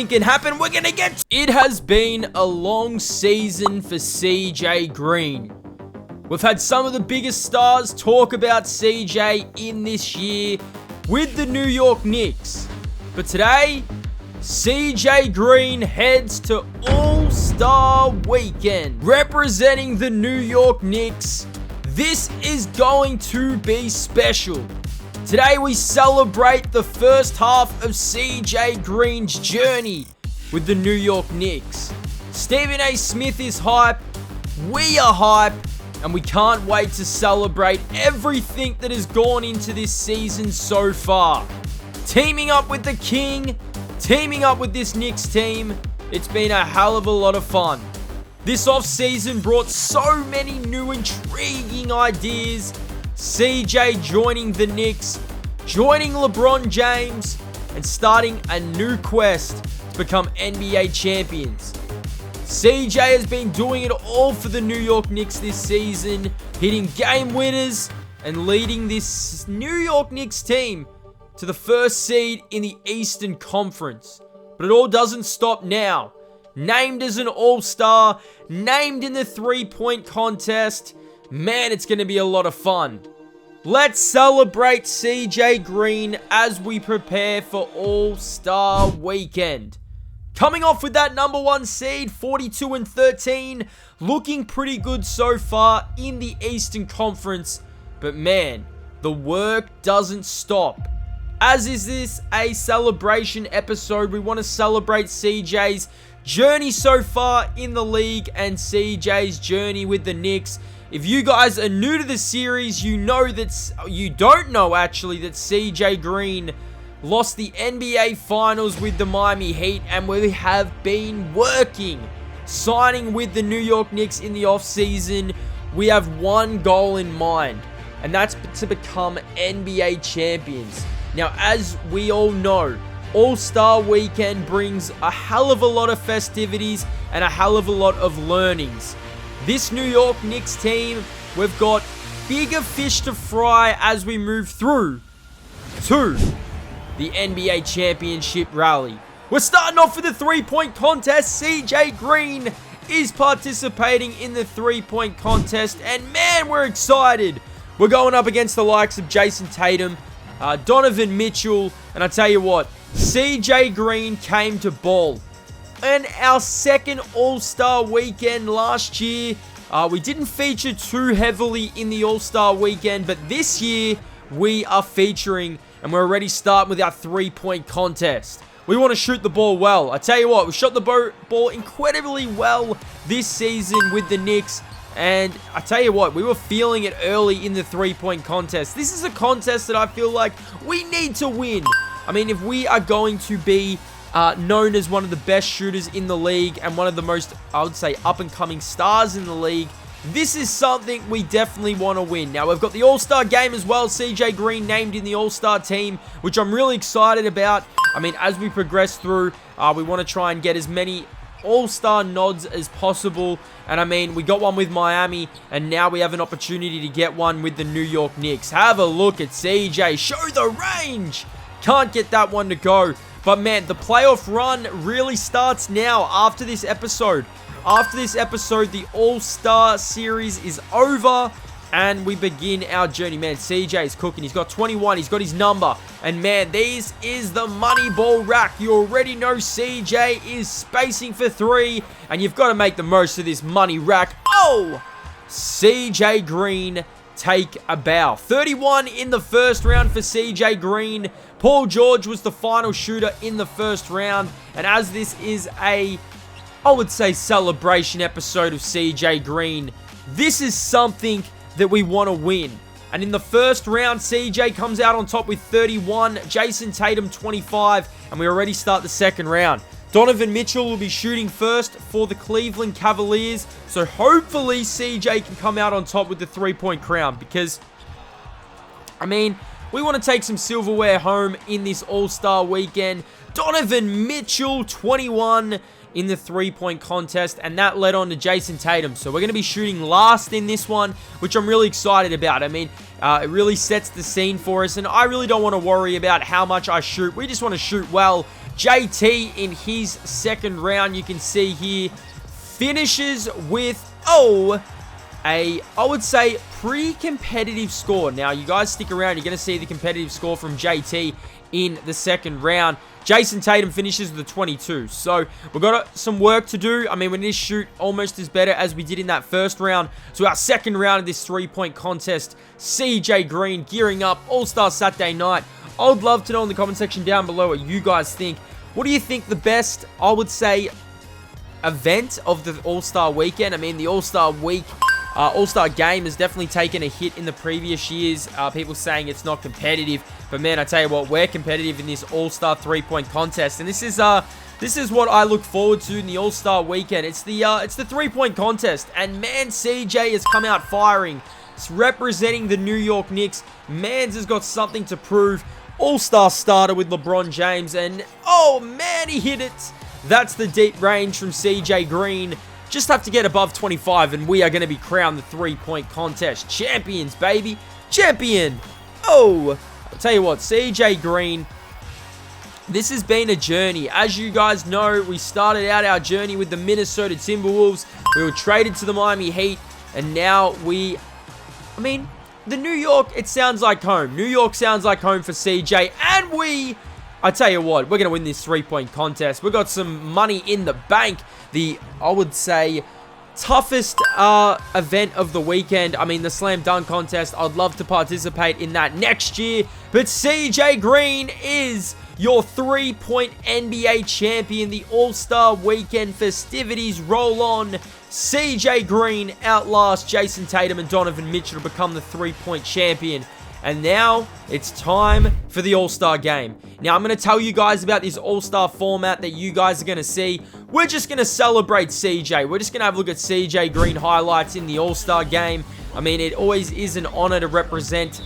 can happen. We're gonna get... It has been a long season for CJ Green. We've had some of the biggest stars talk about CJ in this year with the New York Knicks. But today, CJ Green heads to All-Star Weekend. Representing the New York Knicks, this is going to be special. Today we celebrate the first half of CJ Green's journey with the New York Knicks. Stephen A. Smith is hype, we are hype, and we can't wait to celebrate everything that has gone into this season so far. Teaming up with the King, teaming up with this Knicks team, it's been a hell of a lot of fun. This offseason brought so many new intriguing ideas. CJ joining the Knicks, joining LeBron James, and starting a new quest to become NBA champions. CJ has been doing it all for the New York Knicks this season, hitting game winners and leading this New York Knicks team to the first seed in the Eastern Conference. But it all doesn't stop now. Named as an All-Star, named in the three-point contest. Man, it's going to be a lot of fun. Let's celebrate CJ Green as we prepare for All-Star Weekend. Coming off with that number one seed, 42-13, looking pretty good so far in the Eastern Conference. But man, the work doesn't stop. As is this a celebration episode, we want to celebrate CJ's journey so far in the league and CJ's journey with the Knicks. If you guys are new to the series, you don't know that CJ Green lost the NBA Finals with the Miami Heat, and we have been signing with the New York Knicks in the offseason. We have one goal in mind, and that's to become NBA champions. Now, as we all know, All-Star Weekend brings a hell of a lot of festivities and a hell of a lot of learnings. This New York Knicks team, we've got bigger fish to fry as we move through to the NBA Championship Rally. We're starting off with the three-point contest. CJ Green is participating in the three-point contest, and man, we're excited. We're going up against the likes of Jason Tatum, Donovan Mitchell, and I tell you what, CJ Green came to ball. And our second All-Star Weekend last year, we didn't feature too heavily in the All-Star Weekend, but this year we are featuring, and we're already starting with our three-point contest. We want to shoot the ball well. I tell you what, we shot the ball incredibly well this season with the Knicks, and I tell you what, we were feeling it early in the three-point contest. This is a contest that I feel like we need to win. I mean, if we are going to be known as one of the best shooters in the league and one of the most, I would say, up-and-coming stars in the league, this is something we definitely want to win. Now, we've got the All-Star game as well. CJ Green named in the All-Star team, which I'm really excited about. I mean, as we progress through, we want to try and get as many All-Star nods as possible. And I mean, we got one with Miami, and now we have an opportunity to get one with the New York Knicks. Have a look at CJ. Show the range. Can't get that one to go. But man, the playoff run really starts now after this episode. After this episode, the All-Star Series is over, and we begin our journey. Man, CJ is cooking. He's got 21. He's got his number. And man, this is the money ball rack. You already know CJ is spacing for three, and you've got to make the most of this money rack. Oh! CJ Green, take a bow. 31 in the first round for CJ Green. Paul George was the final shooter in the first round. And as this is I would say, celebration episode of CJ Green, this is something that we want to win. And in the first round, CJ comes out on top with 31, Jason Tatum 25, and we already start the second round. Donovan Mitchell will be shooting first for the Cleveland Cavaliers, so hopefully CJ can come out on top with the three-point crown, because, I mean, we want to take some silverware home in this All-Star Weekend. Donovan Mitchell, 21 in the three-point contest, and that led on to Jason Tatum. So we're going to be shooting last in this one, which I'm really excited about. I mean, it really sets the scene for us, and I really don't want to worry about how much I shoot. We just want to shoot well, JT in his second round, you can see here, finishes with, I would say, pre-competitive score. Now, you guys stick around. You're going to see the competitive score from JT in the second round. Jason Tatum finishes with a 22. So, we've got some work to do. I mean, we need to shoot almost as better as we did in that first round. So, our second round of this three-point contest, CJ Green gearing up, All-Star Saturday night. I would love to know in the comment section down below what you guys think. What do you think the best, I would say, event of the All-Star weekend? I mean, the All-Star week, All-Star game has definitely taken a hit in the previous years. People saying it's not competitive. But man, I tell you what, we're competitive in this All-Star three-point contest. And this is what I look forward to in the All-Star weekend. It's the three-point contest. And man, CJ has come out firing. It's representing the New York Knicks. Mans has got something to prove. All-Star starter with LeBron James. And oh man, he hit it. That's the deep range from CJ Green. Just have to get above 25 and we are going to be crowned the three-point contest champions, baby. Champion. I'll tell you what, CJ Green, this has been a journey. As you guys know, we started out our journey with the Minnesota Timberwolves. We were traded to the Miami Heat, and now the New York, it sounds like home. New York sounds like home for CJ, and I tell you what, we're going to win this three-point contest. We've got some money in the bank. I would say, toughest event of the weekend. I mean, the Slam Dunk Contest. I'd love to participate in that next year. But CJ Green is your three-point NBA champion. The All-Star Weekend festivities roll on. CJ Green outlasts Jason Tatum and Donovan Mitchell to become the three-point champion. And now, it's time for the All-Star game. Now, I'm going to tell you guys about this All-Star format that you guys are going to see. We're just going to celebrate CJ. We're just going to have a look at CJ Green highlights in the All-Star game. I mean, it always is an honor to represent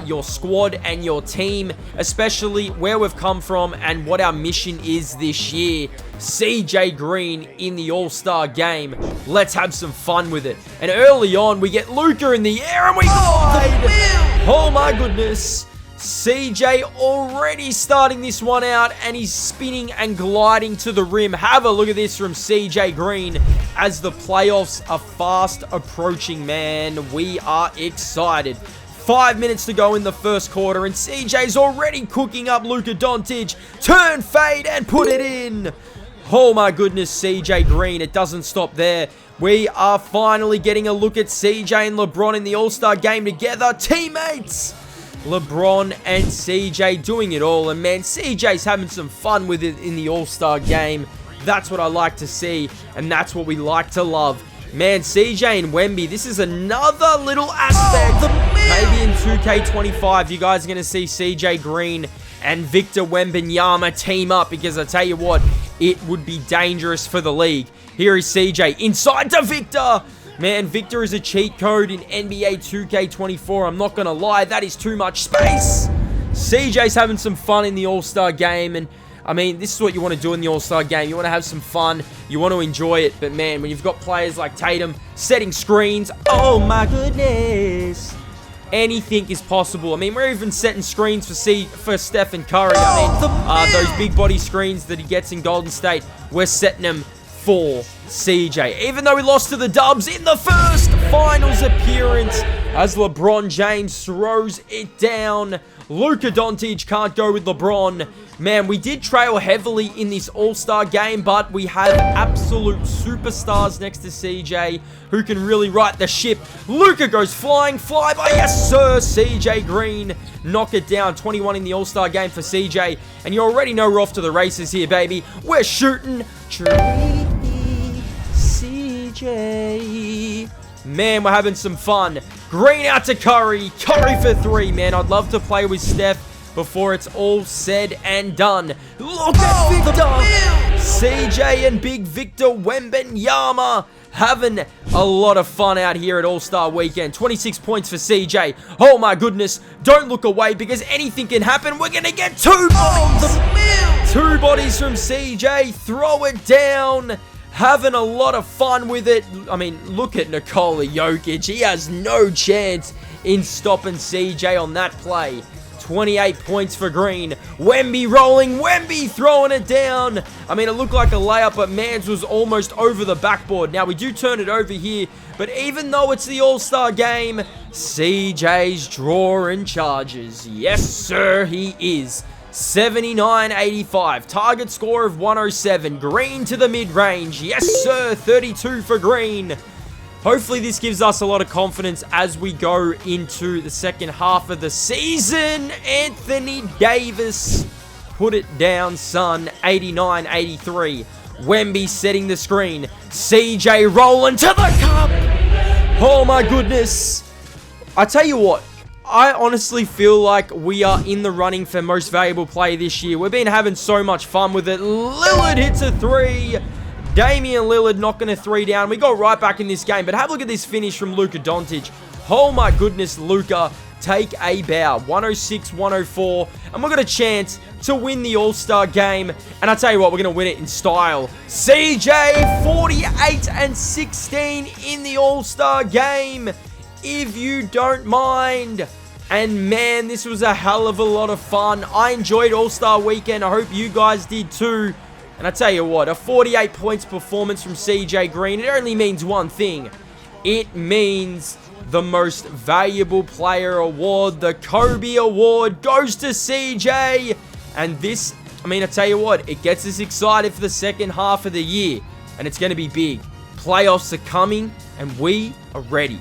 your squad and your team, especially where we've come from and what our mission is this year. CJ Green in the All-Star game. Let's have some fun with it. And early on, we get Luka in the air and we glide. Oh my goodness. CJ already starting this one out, and he's spinning and gliding to the rim. Have a look at this from CJ Green as the playoffs are fast approaching, man. We are excited. 5 minutes to go in the first quarter, and CJ's already cooking up Luka Doncic. Turn, fade, and put it in. Oh my goodness, CJ Green. It doesn't stop there. We are finally getting a look at CJ and LeBron in the All-Star game together. Teammates! LeBron and CJ doing it all. And man, CJ's having some fun with it in the All-Star game. That's what I like to see. And that's what we like to love. Man, CJ and Wemby, this is another little aspect. Maybe in 2K25, you guys are going to see CJ Green and Victor Wembanyama team up. Because I tell you what, it would be dangerous for the league. Here is CJ inside to Victor. Man, Victor is a cheat code in NBA 2K24. I'm not going to lie, that is too much space. CJ's having some fun in the All-Star game. And, I mean, this is what you want to do in the All-Star game. You want to have some fun. You want to enjoy it. But, man, when you've got players like Tatum setting screens, oh, my goodness. Anything is possible. I mean, we're even setting screens for Stephen Curry. I mean, those big body screens that he gets in Golden State, we're setting them for CJ. Even though we lost to the Dubs in the first finals appearance as LeBron James throws it down. Luka Doncic can't go with LeBron. Man, we did trail heavily in this All-Star game, but we have absolute superstars next to CJ who can really right the ship. Luka goes flying, flyby, yes sir, CJ Green. Knock it down, 21 in the All-Star game for CJ. And you already know we're off to the races here, baby. We're shooting. CJ. Man, we're having some fun. Green out to Curry. Curry for three, man. I'd love to play with Steph before it's all said and done. Look at Victor. CJ and big Victor Wembanyama having a lot of fun out here at All-Star Weekend. 26 points for CJ. Oh my goodness. Don't look away because anything can happen. We're going to get two bodies. Two bodies from CJ. Throw it down. Having a lot of fun with it. I mean, look at Nikola Jokic. He has no chance in stopping CJ on that play. 28 points for Green. Wemby rolling. Wemby throwing it down. I mean, it looked like a layup, but Mans was almost over the backboard. Now, we do turn it over here, but even though it's the All-Star game, CJ's drawing charges. Yes, sir, he is. 79-85. Target score of 107. Green to the mid-range. Yes, sir. 32 for Green. Hopefully, this gives us a lot of confidence as we go into the second half of the season. Anthony Davis, put it down, son. 89-83. Wemby setting the screen. CJ rolling to the cup. Oh, my goodness. I tell you what. I honestly feel like we are in the running for most valuable player this year. We've been having so much fun with it. Lillard hits a three. Damian Lillard knocking a three down. We go right back in this game. But have a look at this finish from Luka Doncic. Oh my goodness, Luka. Take a bow. 106-104. And we've got a chance to win the All-Star game. And I tell you what, we're going to win it in style. CJ, 48-16 in the All-Star game, if you don't mind. And man, this was a hell of a lot of fun. I enjoyed All-Star Weekend. I hope you guys did too. And I tell you what, a 48 points performance from CJ Green, it only means one thing. It means the most valuable player award, the Kobe Award, goes to CJ. And this, I mean, I tell you what, it gets us excited for the second half of the year. And it's going to be big. Playoffs are coming, and we are ready.